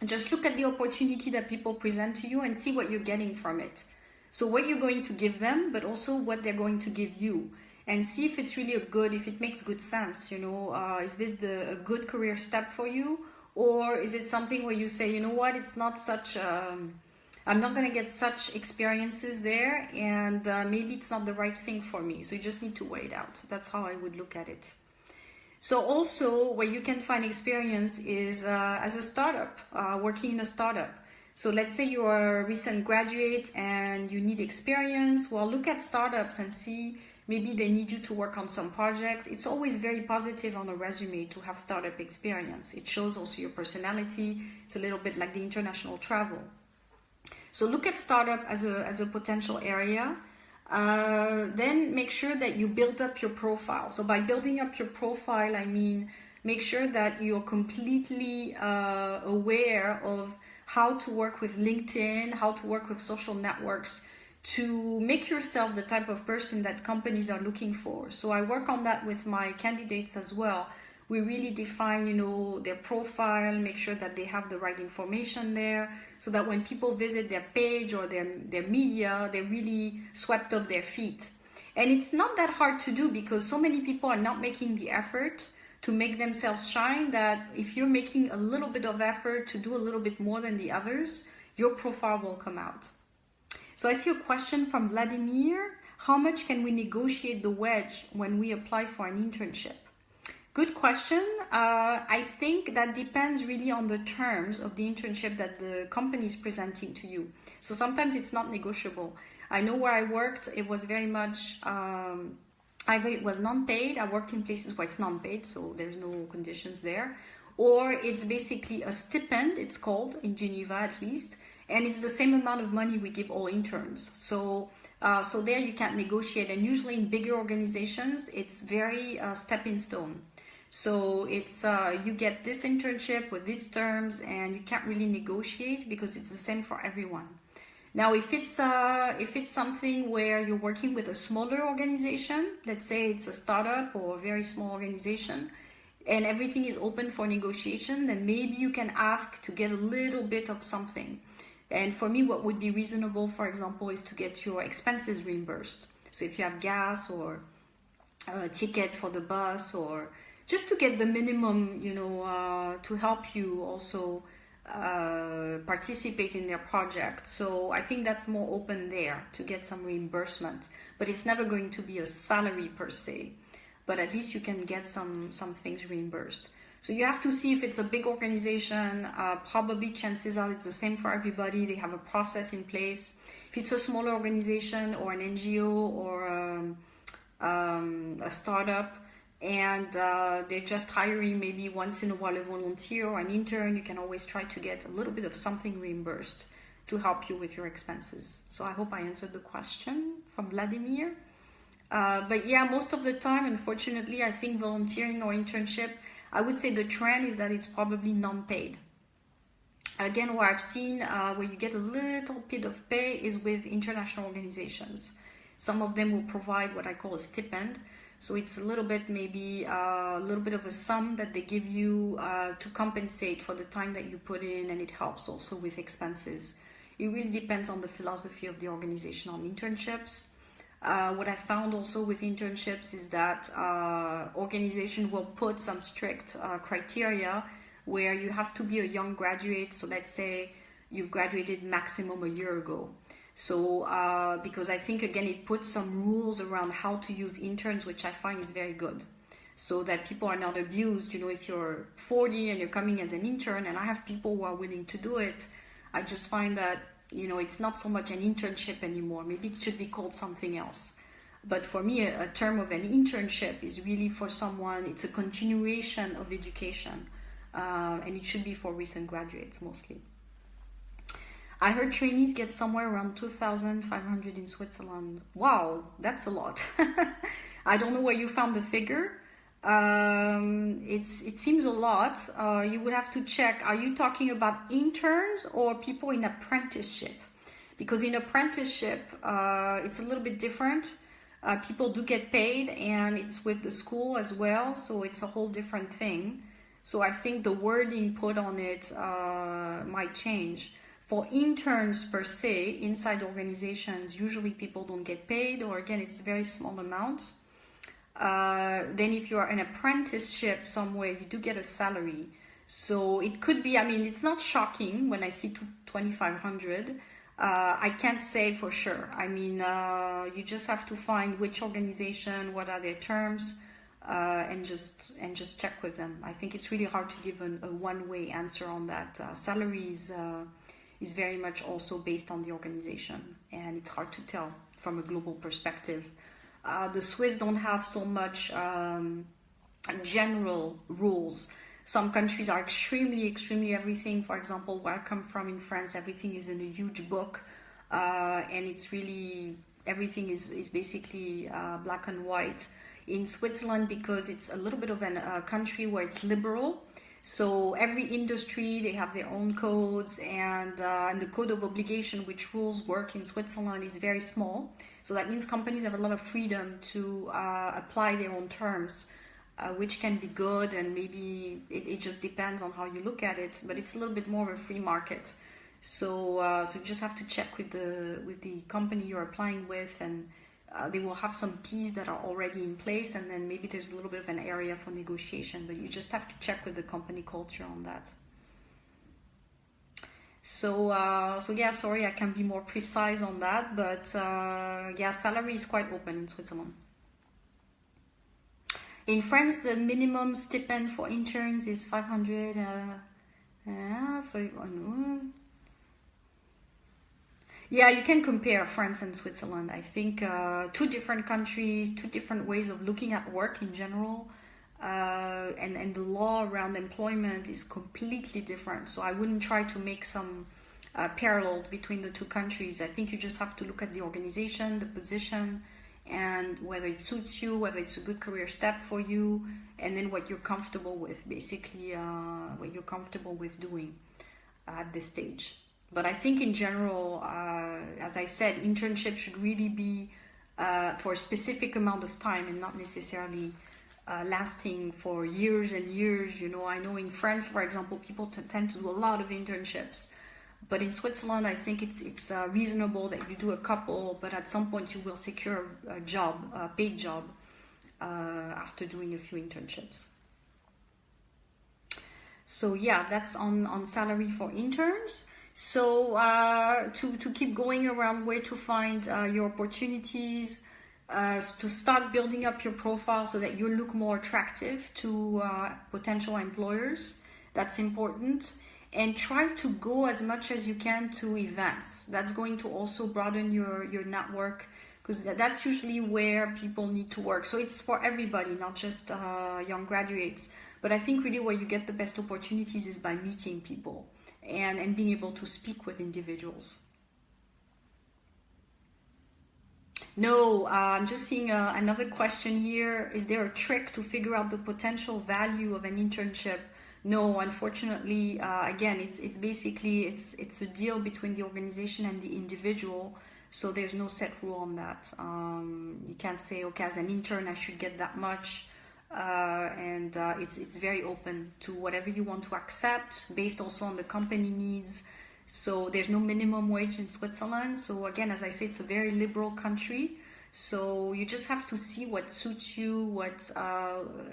Just look at the opportunity that people present to you and see what you're getting from it. So what you're going to give them, but also what they're going to give you. and see if it's really if it makes good sense. Is this a good career step for you, or is it something where you say, you know what, it's not such I'm not going to get such experiences there, and maybe it's not the right thing for me. So you just need to weigh it out. That's how I would look at it. So also where you can find experience is as a startup, working in a startup. So let's say you are a recent graduate and you need experience. Well, look at startups and see, maybe they need you to work on some projects. It's always very positive on a resume to have startup experience. It shows also your personality. It's a little bit like the international travel. So look at startup as a potential area. Then make sure that you build up your profile. So by building up your profile, I mean, make sure that you're completely aware of how to work with LinkedIn, how to work with social networks to make yourself the type of person that companies are looking for. So I work on that with my candidates as well. We really define, their profile, make sure that they have the right information there, so that when people visit their page or their media, they're really swept off their feet. And it's not that hard to do because so many people are not making the effort to make themselves shine, that if you're making a little bit of effort to do a little bit more than the others, your profile will come out. So I see a question from Vladimir. How much can we negotiate the wage when we apply for an internship? Good question. I think that depends really on the terms of the internship that the company is presenting to you. So sometimes it's not negotiable. I know where I worked, it was very much, either it was non-paid. I worked in places where it's non-paid, so there's no conditions there. Or it's basically a stipend, it's called, in Geneva at least. And it's the same amount of money we give all interns. So there you can't negotiate. And usually in bigger organizations, it's very stepping stone. So it's you get this internship with these terms, and you can't really negotiate because it's the same for everyone. Now, if it's something where you're working with a smaller organization, let's say it's a startup or a very small organization, and everything is open for negotiation, then maybe you can ask to get a little bit of something. And for me, what would be reasonable, for example, is to get your expenses reimbursed. So if you have gas or a ticket for the bus, or just to get the minimum, to help you also participate in their project. So I think that's more open there to get some reimbursement, but it's never going to be a salary per se, but at least you can get some things reimbursed. So you have to see if it's a big organization, probably chances are it's the same for everybody. They have a process in place. If it's a smaller organization or an NGO or a startup, and they're just hiring maybe once in a while a volunteer or an intern, you can always try to get a little bit of something reimbursed to help you with your expenses. So I hope I answered the question from Vladimir. But yeah, most of the time, unfortunately, I think volunteering or internship, I would say the trend is that it's probably non-paid. Again, what I've seen where you get a little bit of pay is with international organizations. Some of them will provide what I call a stipend. So it's a little bit, maybe a little bit of a sum that they give you to compensate for the time that you put in, and it helps also with expenses. It really depends on the philosophy of the organization on internships. What I found also with internships is that organizations will put some strict criteria where you have to be a young graduate. So let's say you've graduated maximum a year ago. So because I think, again, it puts some rules around how to use interns, which I find is very good, so that people are not abused. If you're 40 and you're coming as an intern, and I have people who are willing to do it, I just find that it's not so much an internship anymore. Maybe it should be called something else. But for me, a term of an internship is really for someone, it's a continuation of education. And it should be for recent graduates mostly. I heard trainees get somewhere around 2,500 in Switzerland. Wow, that's a lot. I don't know where you found the figure. It seems a lot. You would have to check. Are you talking about interns or people in apprenticeship? Because in apprenticeship, it's a little bit different. People do get paid, and it's with the school as well, so it's a whole different thing. So I think the wording put on it might change. For interns per se, inside organizations, usually people don't get paid, or again, it's very small amounts. Then if you are an apprenticeship somewhere, you do get a salary. So it could be, I mean, it's not shocking when I see 2,500. I can't say for sure. I mean, you just have to find which organization, what are their terms, and just check with them. I think it's really hard to give a one-way answer on that. Salary is very much also based on the organization, and it's hard to tell from a global perspective. The Swiss don't have so much general rules. Some countries are extremely everything. For example, where I come from in France, everything is in a huge book, and it's really, everything is basically black and white. In Switzerland, because it's a little bit of a country where it's liberal, so every industry, they have their own codes, and the code of obligation, which rules work in Switzerland, is very small. So that means companies have a lot of freedom to apply their own terms, which can be good, and maybe it just depends on how you look at it, but it's a little bit more of a free market. So you just have to check with the company you're applying with, and they will have some keys that are already in place, and then maybe there's a little bit of an area for negotiation, but you just have to check with the company culture on that. So yeah, sorry, I can be more precise on that, but yeah, salary is quite open in Switzerland. In France, the minimum stipend for interns is 500. Yeah, you can compare France and Switzerland. I think two different countries, two different ways of looking at work in general, and the law around employment is completely different. So I wouldn't try to make some parallels between the two countries. I think you just have to look at the organization, the position, and whether it suits you, whether it's a good career step for you, and then what you're comfortable with, basically what you're comfortable with doing at this stage. But I think in general, as I said, internship should really be for a specific amount of time and not necessarily lasting for years and years. You know, I know in France, for example, people tend to do a lot of internships. But in Switzerland, I think it's reasonable that you do a couple, but at some point you will secure a job, a paid job, after doing a few internships. So yeah, that's on salary for interns. So to keep going around where to find your opportunities, to start building up your profile so that you look more attractive to potential employers, that's important. And try to go as much as you can to events. That's going to also broaden your network, because that's usually where people need to work. So it's for everybody, not just young graduates. But I think really where you get the best opportunities is by meeting people and being able to speak with individuals. No, I'm just seeing another question here. Is there a trick to figure out the potential value of an internship? No, unfortunately, again, it's basically it's a deal between the organization and the individual. So there's no set rule on that. You can't say, okay, as an intern, I should get that much. And it's very open to whatever you want to accept, based also on the company needs. So there's no minimum wage in Switzerland. So again, as I say, it's a very liberal country. So you just have to see what suits you,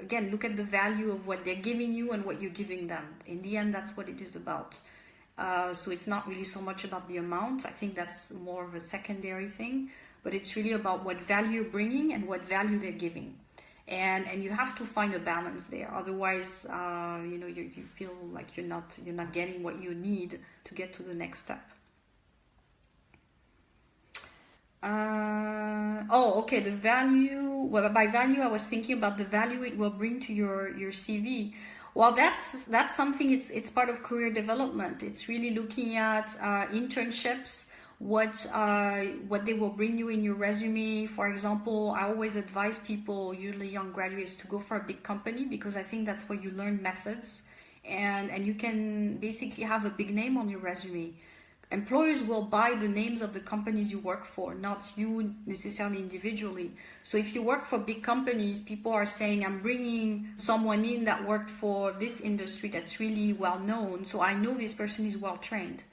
again, look at the value of what they're giving you and what you're giving them. In the end, that's what it is about. So it's not really so much about the amount. I think that's more of a secondary thing, but it's really about what value you're bringing and what value they're giving. And you have to find a balance there. Otherwise, you know, you feel like you're not getting what you need to get to the next step. Okay, the value. Well, by value, I was thinking about the value it will bring to your CV. Well, that's something. It's part of career development. It's really looking at internships, what they will bring you in your resume. For example, I always advise people, usually young graduates, to go for a big company, because I think that's where you learn methods, and you can basically have a big name on your resume. Employers will buy the names of the companies you work for, not you necessarily individually. So if you work for big companies, people are saying, I'm bringing someone in that worked for this industry that's really well known, so I know this person is well trained.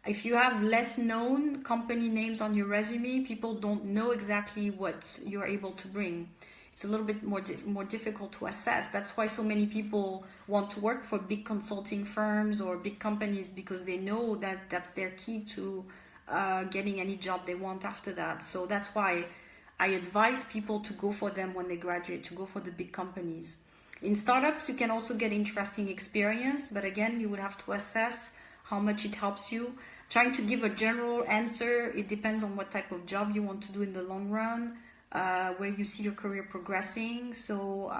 If you have less known company names on your resume, people don't know exactly what you're able to bring. it's a little bit more difficult to assess. That's why so many people want to work for big consulting firms or big companies, because they know that that's their key to getting any job they want after that. So that's why I advise people to go for them when they graduate, to go for the big companies. In startups, you can also get interesting experience, but again, you would have to assess how much it helps you. Trying to give a general answer, it depends on what type of job you want to do in the long run, where you see your career progressing. So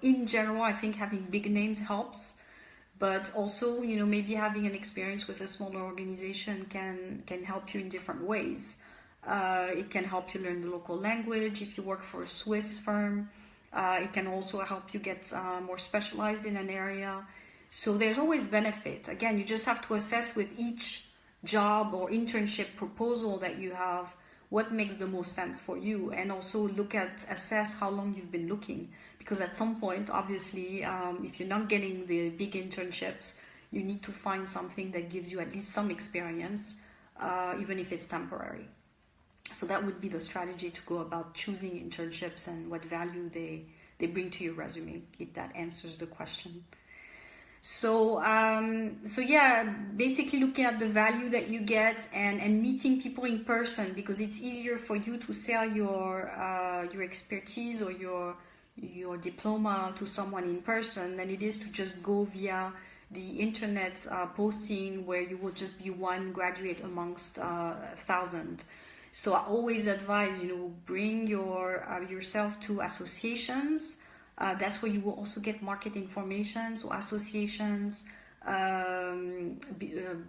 in general, I think having big names helps, but also, you know, maybe having an experience with a smaller organization can help you in different ways. It can help you learn the local language if you work for a Swiss firm. It can also help you get more specialized in an area. So there's always benefit. Again, you just have to assess with each job or internship proposal that you have what makes the most sense for you, and also assess how long you've been looking, because at some point, obviously, if you're not getting the big internships, you need to find something that gives you at least some experience, even if it's temporary. So that would be the strategy to go about choosing internships and what value they bring to your resume, if that answers the question. So yeah, basically looking at the value that you get and meeting people in person, because it's easier for you to sell your expertise or your diploma to someone in person than it is to just go via the internet posting, where you will just be one graduate amongst 1,000. So I always advise, you know, bring yourself to associations. That's where you will also get market information. So associations,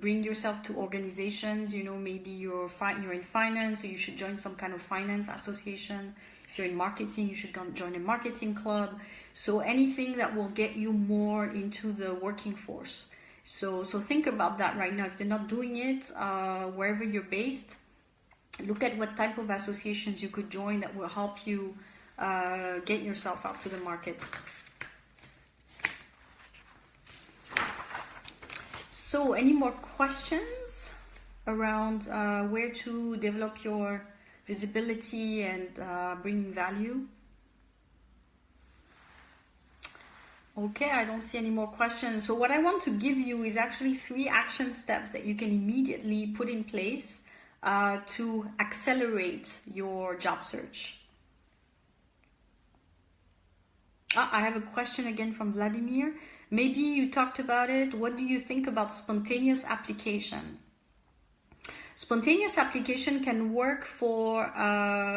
bring yourself to organizations. You know, maybe you're in finance, so you should join some kind of finance association. If you're in marketing, you should join a marketing club. So anything that will get you more into the working force. So think about that right now. If you're not doing it, wherever you're based, look at what type of associations you could join that will help you get yourself out to the market. So any more questions around where to develop your visibility and bring value? Okay, I don't see any more questions. So what I want to give you is actually 3 action steps that you can immediately put in place to accelerate your job search. I have a question again from Vladimir. Maybe you talked about it. What do you think about spontaneous application? Spontaneous application can work for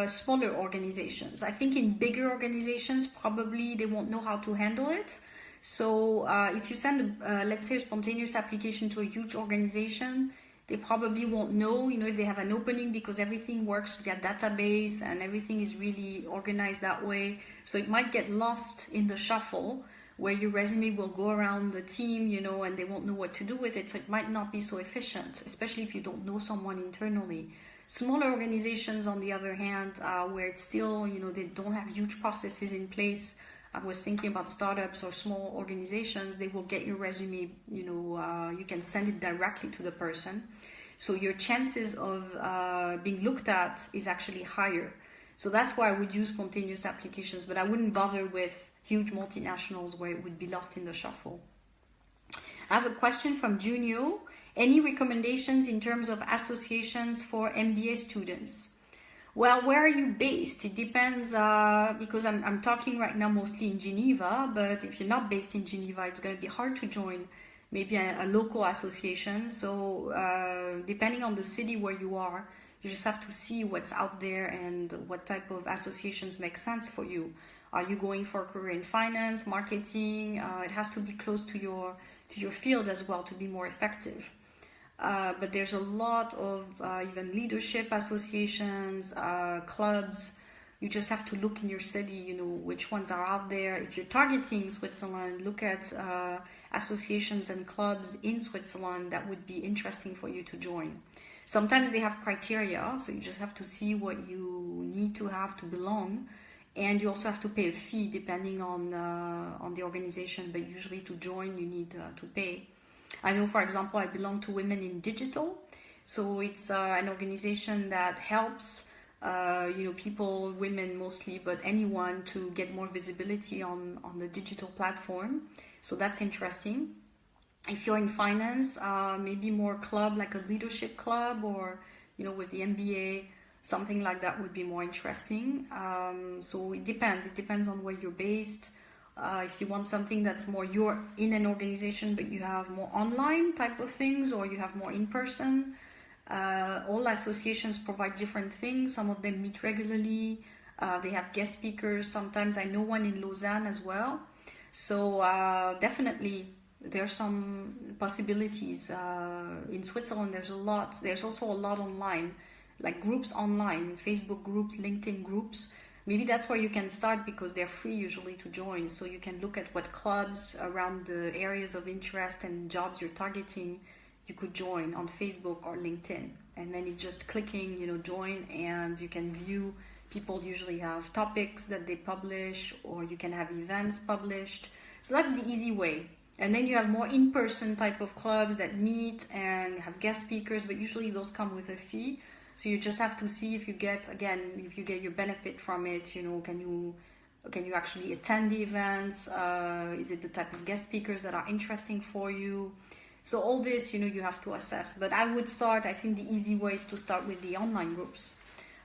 smaller organizations. I think in bigger organizations, probably they won't know how to handle it. So if you send, let's say, a spontaneous application to a huge organization, they probably won't know, you know, if they have an opening, because everything works with their database and everything is really organized that way. So it might get lost in the shuffle, where your resume will go around the team, you know, and they won't know what to do with it. So it might not be so efficient, especially if you don't know someone internally. Smaller organizations, on the other hand, where it's still, you know, they don't have huge processes in place. I was thinking about startups or small organizations. They will get your resume, you know, you can send it directly to the person. So your chances of being looked at is actually higher. So that's why I would use spontaneous applications, but I wouldn't bother with huge multinationals where it would be lost in the shuffle. I have a question from Junio. Any recommendations in terms of associations for MBA students? Well, where are you based? It depends, because I'm talking right now mostly in Geneva, but if you're not based in Geneva, it's going to be hard to join maybe a local association. So depending on the city where you are, you just have to see what's out there and what type of associations make sense for you. Are you going for a career in finance, marketing? It has to be close to your field as well to be more effective. But there's a lot of even leadership associations, clubs. You just have to look in your city, you know, which ones are out there. If you're targeting Switzerland, look at associations and clubs in Switzerland that would be interesting for you to join. Sometimes they have criteria, so you just have to see what you need to have to belong. And you also have to pay a fee depending on the organization, but usually to join you need to pay. I know, for example, I belong to Women in Digital, so it's an organization that helps you know, people, women mostly, but anyone to get more visibility on the digital platform. So that's interesting. If you're in finance, maybe more club, like a leadership club, or, you know, with the MBA, something like that would be more interesting. So it depends on where you're based. If you want something that's more, you're in an organization but you have more online type of things, or you have more in person, all associations provide different things. Some of them meet regularly, they have guest speakers. Sometimes I know one in Lausanne as well. So definitely there's some possibilities. In Switzerland there's also a lot online, like groups online, Facebook groups, LinkedIn groups. Maybe that's where you can start, because they're free usually to join. So you can look at what clubs around the areas of interest and jobs you're targeting you could join on Facebook or LinkedIn. And then it's just clicking, you know, join, and you can view. People usually have topics that they publish, or you can have events published. So that's the easy way. And then you have more in-person type of clubs that meet and have guest speakers, but usually those come with a fee. So you just have to see if you get your benefit from it. You know, can you actually attend the events? Is it the type of guest speakers that are interesting for you? So all this, you know, you have to assess. But I think the easy way is to start with the online groups.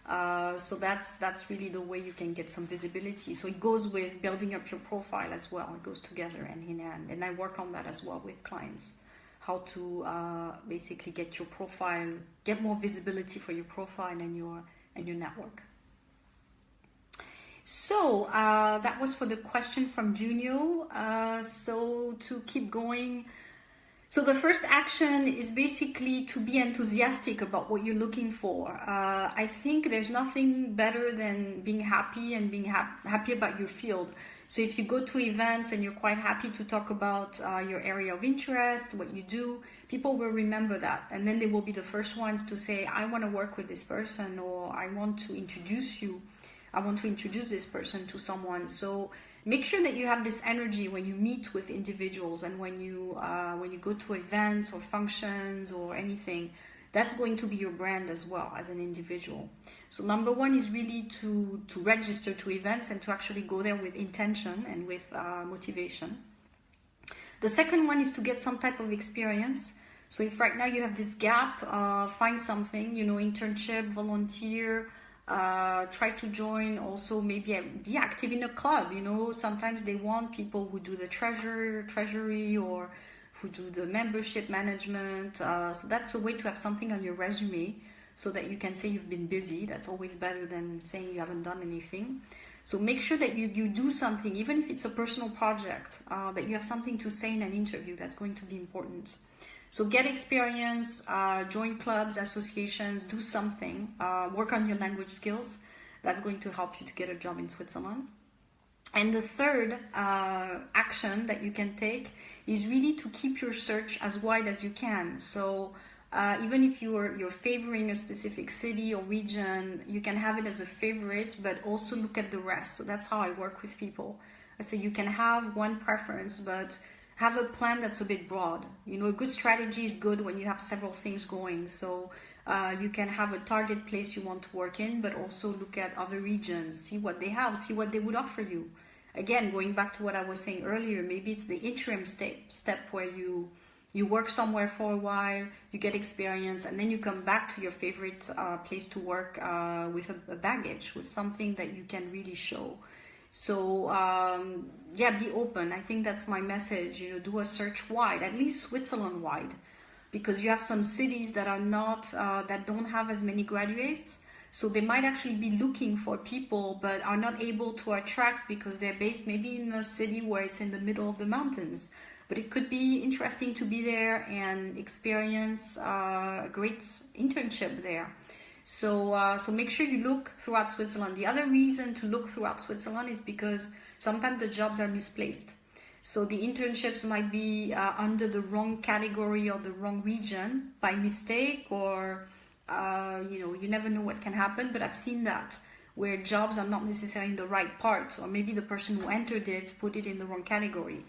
So that's really the way you can get some visibility. So it goes with building up your profile as well. It goes together hand in hand. And I work on that as well with clients. How to basically get your profile, get more visibility for your profile and your network. So that was for the question from Junio. So to keep going, so the first action is basically to be enthusiastic about what you're looking for. I think there's nothing better than being happy and being happy about your field. So if you go to events and you're quite happy to talk about your area of interest, what you do, people will remember that. And then they will be the first ones to say, I want to work with this person, or I want to introduce this person to someone. So make sure that you have this energy when you meet with individuals, and when you go to events or functions or anything. That's going to be your brand as well as an individual. So number one is really to register to events and to actually go there with intention and with motivation. The second one is to get some type of experience. So if right now you have this gap, find something, you know, internship, volunteer, try to join. Also maybe be active in a club. You know, sometimes they want people who do the treasury, or who do the membership management. So that's a way to have something on your resume, so that you can say you've been busy. That's always better than saying you haven't done anything. So make sure that you do something, even if it's a personal project, that you have something to say in an interview. That's going to be important. So get experience, join clubs, associations, do something, work on your language skills. That's going to help you to get a job in Switzerland. And the third action that you can take is really to keep your search as wide as you can. So even if you're favoring a specific city or region, you can have it as a favorite, but also look at the rest. So that's how I work with people. I say you can have one preference, but have a plan that's a bit broad. You know, a good strategy is good when you have several things going. So you can have a target place you want to work in, but also look at other regions, see what they have, see what they would offer you. Again, going back to what I was saying earlier, maybe it's the interim step where you work somewhere for a while, you get experience, and then you come back to your favorite place to work with a baggage, with something that you can really show. So yeah, be open. I think that's my message. You know, do a search wide, at least Switzerland wide, because you have some cities that are not that don't have as many graduates. So they might actually be looking for people, but are not able to attract because they're based maybe in a city where it's in the middle of the mountains. But it could be interesting to be there and experience a great internship there. So make sure you look throughout Switzerland. The other reason to look throughout Switzerland is because sometimes the jobs are misplaced. So the internships might be under the wrong category or the wrong region by mistake, or you know, you never know what can happen. But I've seen that, where jobs are not necessarily in the right part, or maybe the person who entered it put it in the wrong category.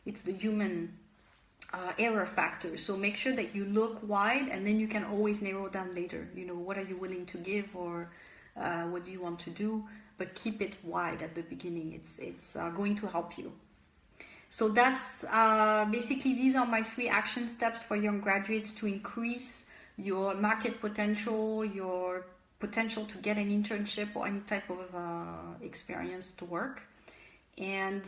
It's the human error factor. So make sure that you look wide, and then you can always narrow down later. You know, what are you willing to give, or what do you want to do, but keep it wide at the beginning. It's going to help you. So that's basically, these are my 3 action steps for young graduates to increase your market potential, your potential to get an internship or any type of experience to work. And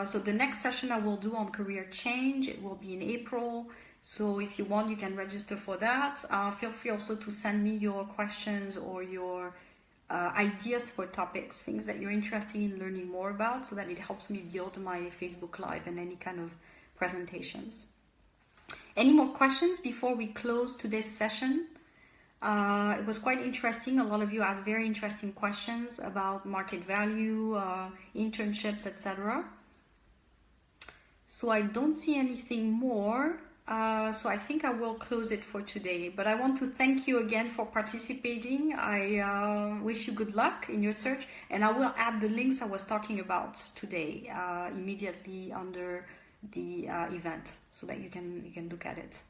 so the next session I will do on career change, it will be in April. So if you want, you can register for that. Feel free also to send me your questions or your ideas for topics, things that you're interested in learning more about, so that it helps me build my Facebook Live and any kind of presentations. Any more questions before we close today's session? It was quite interesting. A lot of you asked very interesting questions about market value, internships, etc. So I don't see anything more. So I think I will close it for today. But I want to thank you again for participating. I wish you good luck in your search. And I will add the links I was talking about today immediately under the event, so that you can look at it.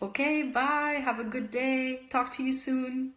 Okay, bye. Have a good day. Talk to you soon.